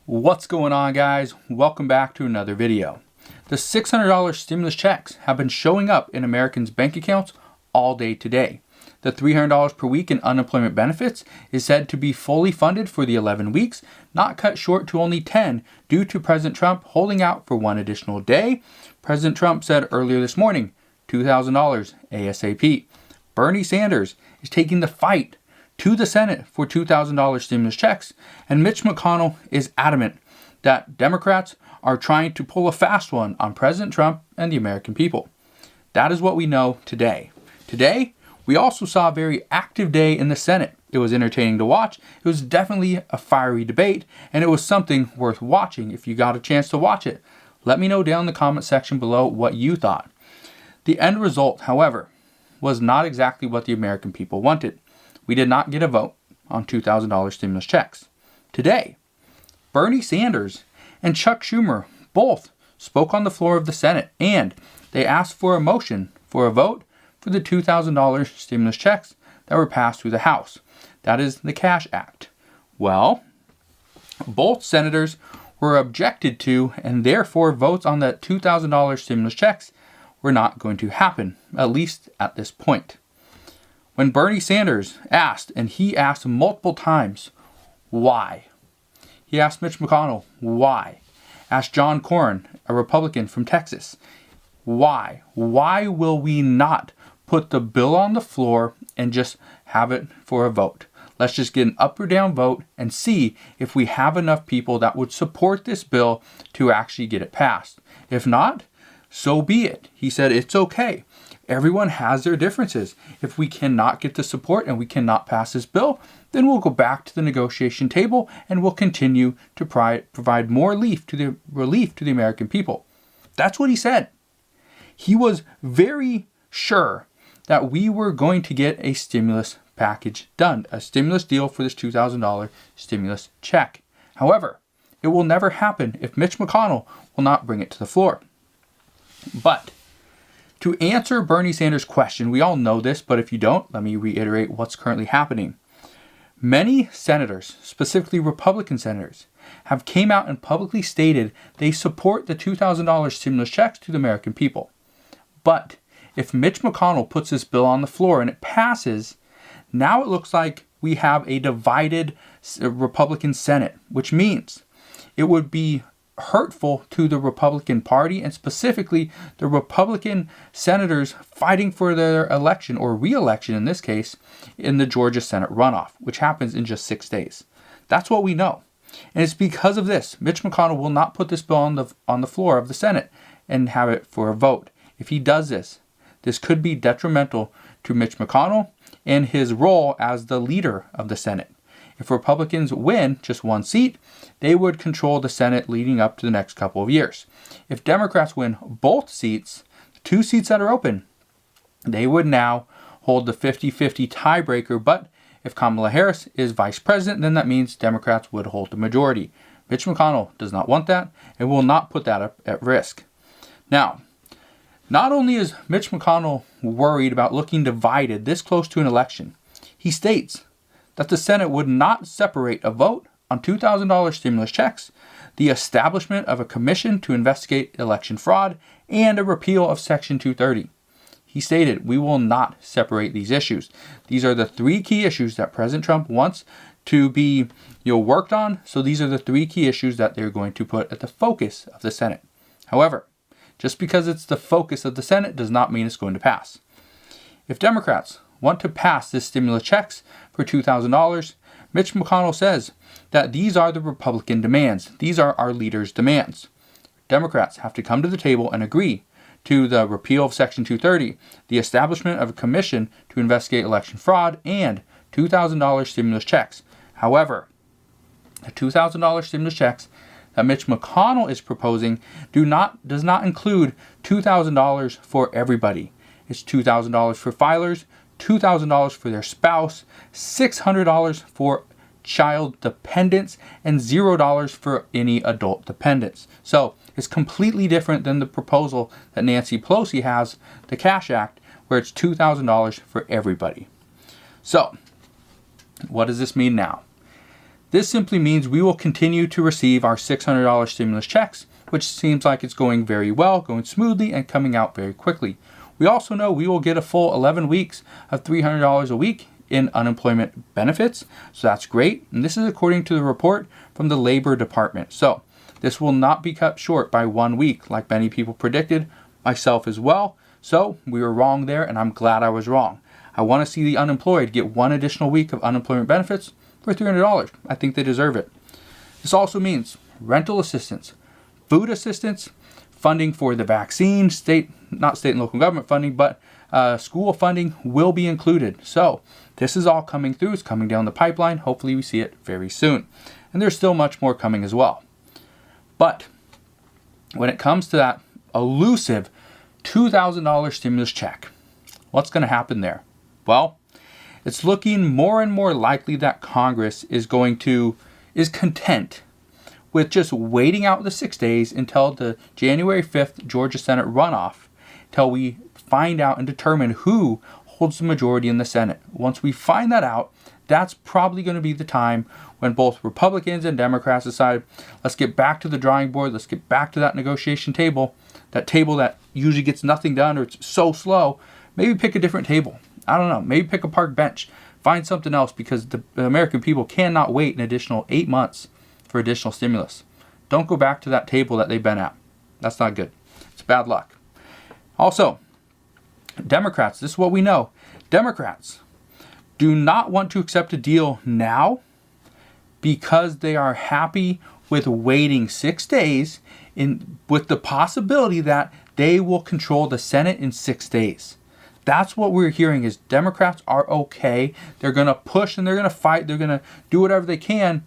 What's going on, guys? Welcome back to another video. The $600 stimulus checks have been showing up in Americans' bank accounts all day today. The $300 per week in unemployment benefits is said to be fully funded for the 11 weeks, not cut short to only 10 due to President Trump holding out for one additional day. President Trump said earlier this morning, $2,000 ASAP. Bernie Sanders is taking the fight to the Senate for $2,000 stimulus checks, and Mitch McConnell is adamant that Democrats are trying to pull a fast one on President Trump and the American people. That is what we know today. Today, we also saw a very active day in the Senate. It was entertaining to watch. It was definitely a fiery debate, and it was something worth watching. If you got a chance to watch it, let me know down in the comment section below what you thought. The end result, however, was not exactly what the American people wanted. We did not get a vote on $2,000 stimulus checks. Today, Bernie Sanders and Chuck Schumer both spoke on the floor of the Senate, and they asked for a motion for a vote for the $2,000 stimulus checks that were passed through the House. That is the Cash Act. Well, both senators were objected to, and therefore votes on the $2,000 stimulus checks were not going to happen, at least at this point. When Bernie Sanders asked, and he asked multiple times, why? He asked Mitch McConnell, why? Asked John Cornyn, a Republican from Texas, why? Why will we not put the bill on the floor and just have it for a vote? Let's just get an up or down vote and see if we have enough people that would support this bill to actually get it passed. If not, so be it. He said it's okay. Everyone has their differences. If we cannot get the support and we cannot pass this bill, then we'll go back to the negotiation table and we'll continue to provide more relief to the American people. That's what he said. He was very sure that we were going to get a stimulus package done, a stimulus deal for this $2,000 stimulus check. However, it will never happen if Mitch McConnell will not bring it to the floor. But to answer Bernie Sanders' question, we all know this, but if you don't, let me reiterate what's currently happening. Many senators, specifically Republican senators, have came out and publicly stated they support the $2,000 stimulus checks to the American people. But if Mitch McConnell puts this bill on the floor and it passes, now it looks like we have a divided Republican Senate, which means it would be hurtful to the Republican Party and specifically the Republican senators fighting for their election or re-election in this case in the Georgia Senate runoff, which happens in just 6 days. That's what we know. And it's because of this, Mitch McConnell will not put this bill on the floor of the Senate and have it for a vote. If he does this, this could be detrimental to Mitch McConnell and his role as the leader of the Senate. If Republicans win just one seat, they would control the Senate leading up to the next couple of years. If Democrats win both seats, the 2 seats that are open, they would now hold the 50-50 tiebreaker. But if Kamala Harris is vice president, then that means Democrats would hold the majority. Mitch McConnell does not want that and will not put that up at risk. Now, not only is Mitch McConnell worried about looking divided this close to an election, he states that the Senate would not separate a vote on $2,000 stimulus checks, the establishment of a commission to investigate election fraud, and a repeal of Section 230. He stated, we will not separate these issues. These are the 3 key issues that President Trump wants to be worked on. So these are the 3 key issues that they're going to put at the focus of the Senate. However, just because it's the focus of the Senate does not mean it's going to pass. If Democrats want to pass this stimulus checks for $2,000, Mitch McConnell says that these are the Republican demands. These are our leaders' demands. Democrats have to come to the table and agree to the repeal of Section 230, the establishment of a commission to investigate election fraud, and $2,000 stimulus checks. However, the $2,000 stimulus checks that Mitch McConnell is proposing does not include $2,000 for everybody. It's $2,000 for filers, $2,000 for their spouse, $600 for child dependents, and $0 for any adult dependents. So it's completely different than the proposal that Nancy Pelosi has, the Cash Act, where it's $2,000 for everybody. So what does this mean now? This simply means we will continue to receive our $600 stimulus checks, which seems like it's going very well, going smoothly, and coming out very quickly. We also know we will get a full 11 weeks of $300 a week in unemployment benefits, so that's great. And this is according to the report from the Labor Department. So this will not be cut short by 1 week like many people predicted, myself as well. So we were wrong there, and I'm glad I was wrong. I want to see the unemployed get 1 additional week of unemployment benefits for $300. I think they deserve it. This also means rental assistance, food assistance, funding for the vaccine, not state and local government funding, but school funding will be included. So this is all coming through. It's coming down the pipeline. Hopefully we see it very soon. And there's still much more coming as well. But when it comes to that elusive $2,000 stimulus check, what's going to happen there? Well, it's looking more and more likely that Congress is content with just waiting out the 6 days until the January 5th Georgia Senate runoff, till we find out and determine who holds the majority in the Senate. Once we find that out, that's probably going to be the time when both Republicans and Democrats decide, let's get back to the drawing board, let's get back to that negotiation table, that table that usually gets nothing done or it's so slow. Maybe pick a different table. I don't know, maybe pick a park bench. Find something else, because the American people cannot wait an additional 8 months for additional stimulus. Don't go back to that table that they've been at. That's not good. It's bad luck. Also, Democrats, this is what we know. Democrats do not want to accept a deal now because they are happy with waiting 6 days with the possibility that they will control the Senate in 6 days. That's what we're hearing, is Democrats are okay. They're going to push and they're going to fight. They're going to do whatever they can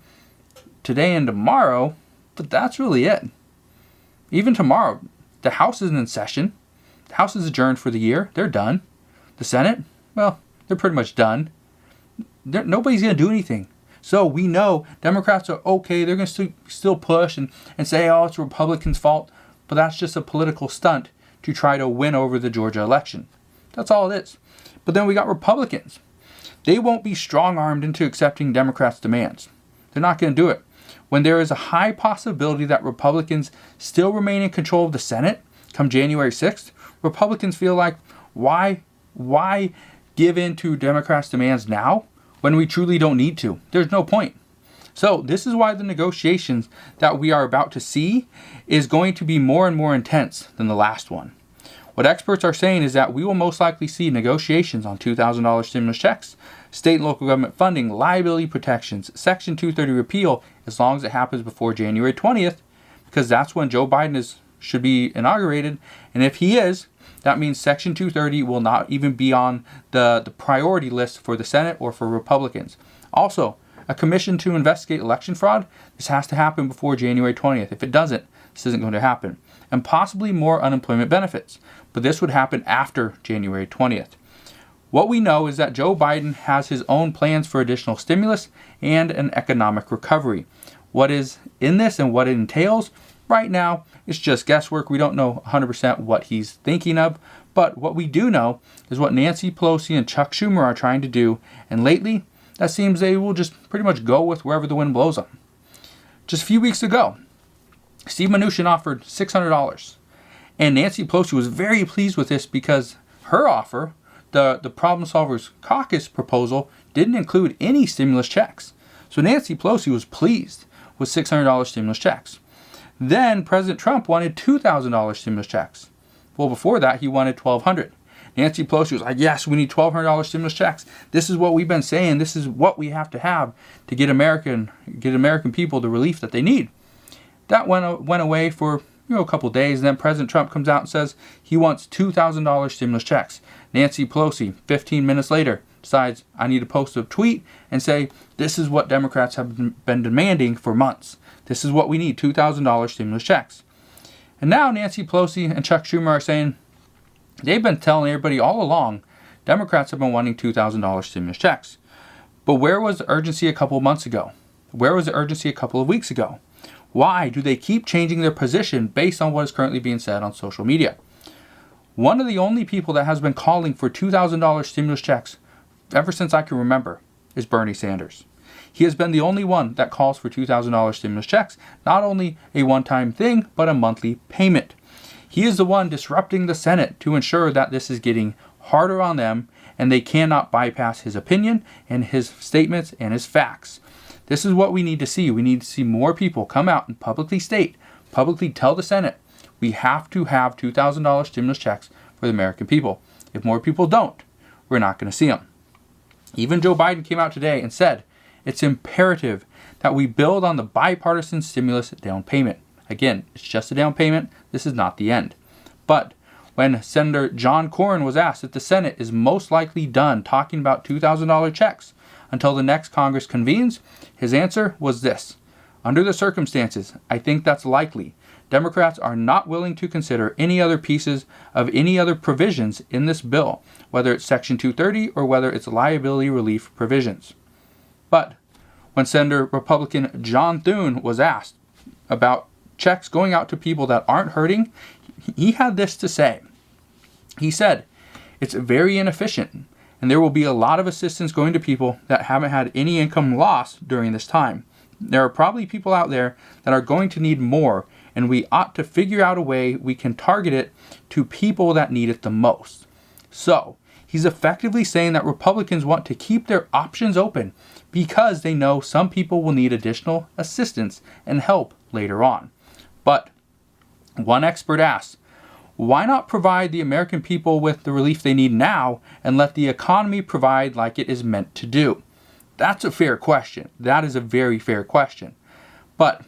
today and tomorrow, but that's really it. Even tomorrow, the House isn't in session. The House is adjourned for the year. They're done. The Senate, well, they're pretty much done. Nobody's going to do anything. So we know Democrats are okay. They're going to still push and say, oh, it's Republicans' fault. But that's just a political stunt to try to win over the Georgia election. That's all it is. But then we got Republicans. They won't be strong-armed into accepting Democrats' demands. They're not going to do it. When there is a high possibility that Republicans still remain in control of the Senate come January 6th, Republicans feel like, why give in to Democrats' demands now when we truly don't need to? There's no point. So this is why the negotiations that we are about to see is going to be more and more intense than the last one. What experts are saying is that we will most likely see negotiations on $2,000 stimulus checks, state and local government funding, liability protections, Section 230 repeal, as long as it happens before January 20th, because that's when Joe Biden should be inaugurated. And if he is, that means Section 230 will not even be on the priority list for the Senate or for Republicans. Also, a commission to investigate election fraud, this has to happen before January 20th. If it doesn't, this isn't going to happen. And possibly more unemployment benefits. But this would happen after January 20th. What we know is that Joe Biden has his own plans for additional stimulus and an economic recovery. What is in this and what it entails, right now, it's just guesswork. We don't know 100% what he's thinking of. But what we do know is what Nancy Pelosi and Chuck Schumer are trying to do. And lately, that seems they will just pretty much go with wherever the wind blows them. Just a few weeks ago, Steve Mnuchin offered $600. And Nancy Pelosi was very pleased with this because her offer, the Problem Solvers Caucus proposal, didn't include any stimulus checks. So Nancy Pelosi was pleased with $600 stimulus checks. Then President Trump wanted $2,000 stimulus checks. Well, before that, he wanted $1,200. Nancy Pelosi was like, yes, we need $1,200 stimulus checks. This is what we've been saying. This is what we have to have to get American people the relief that they need. That went away for a couple of days. And then President Trump comes out and says he wants $2,000 stimulus checks. Nancy Pelosi, 15 minutes later, decides I need to post a tweet and say this is what Democrats have been demanding for months. This is what we need, $2,000 stimulus checks. And now Nancy Pelosi and Chuck Schumer are saying they've been telling everybody all along Democrats have been wanting $2,000 stimulus checks. But where was the urgency a couple of months ago? Where was the urgency a couple of weeks ago? Why do they keep changing their position based on what is currently being said on social media? One of the only people that has been calling for $2,000 stimulus checks ever since I can remember is Bernie Sanders. He has been the only one that calls for $2,000 stimulus checks, not only a one-time thing, but a monthly payment. He is the one disrupting the Senate to ensure that this is getting harder on them, and they cannot bypass his opinion and his statements and his facts. This is what we need to see. We need to see more people come out and publicly tell the Senate, we have to have $2,000 stimulus checks for the American people. If more people don't, we're not going to see them. Even Joe Biden came out today and said, it's imperative that we build on the bipartisan stimulus down payment. Again, it's just a down payment. This is not the end. But when Senator John Cornyn was asked if the Senate is most likely done talking about $2,000 checks until the next Congress convenes, his answer was this: under the circumstances, I think that's likely. Democrats are not willing to consider any other pieces of any other provisions in this bill, whether it's Section 230 or whether it's liability relief provisions. But when Senator Republican John Thune was asked about checks going out to people that aren't hurting, he had this to say. He said, it's very inefficient, and there will be a lot of assistance going to people that haven't had any income loss during this time. There are probably people out there that are going to need more, and we ought to figure out a way we can target it to people that need it the most. So, he's effectively saying that Republicans want to keep their options open because they know some people will need additional assistance and help later on. But one expert asked, why not provide the American people with the relief they need now and let the economy provide like it is meant to do? That's a fair question. That is a very fair question. But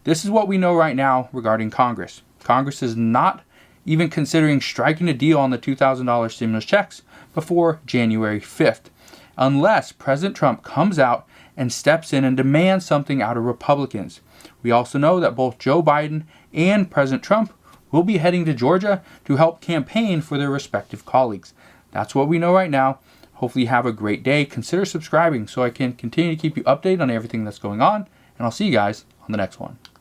this is what we know right now regarding Congress. Congress is not even considering striking a deal on the $2,000 stimulus checks before January 5th, unless President Trump comes out and steps in and demands something out of Republicans. We also know that both Joe Biden and President Trump will be heading to Georgia to help campaign for their respective colleagues. That's what we know right now. Hopefully you have a great day. Consider subscribing so I can continue to keep you updated on everything that's going on, and I'll see you guys on the next one.